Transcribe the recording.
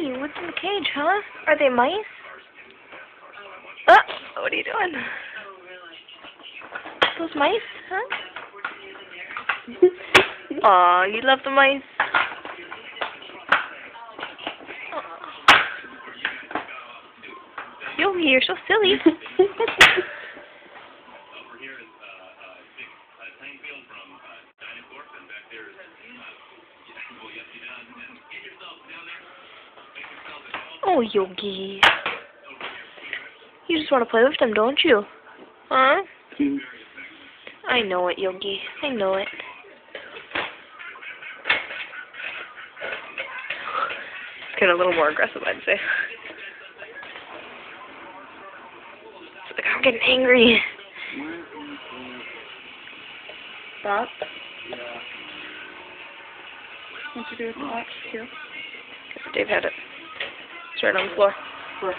Yogi, what's in the cage, huh? Are they mice? What are you doing? Those mice, huh? Aw, you love the mice. Yogi, you're so silly. Oh, Yogi. You just want to play with them, don't you? Huh? I know it, Yogi. I know it. It's getting a little more aggressive, I'd say. It's like, I'm getting angry. Stop. What'd you do with the box, too? Dave had it. It's right on the floor. Where?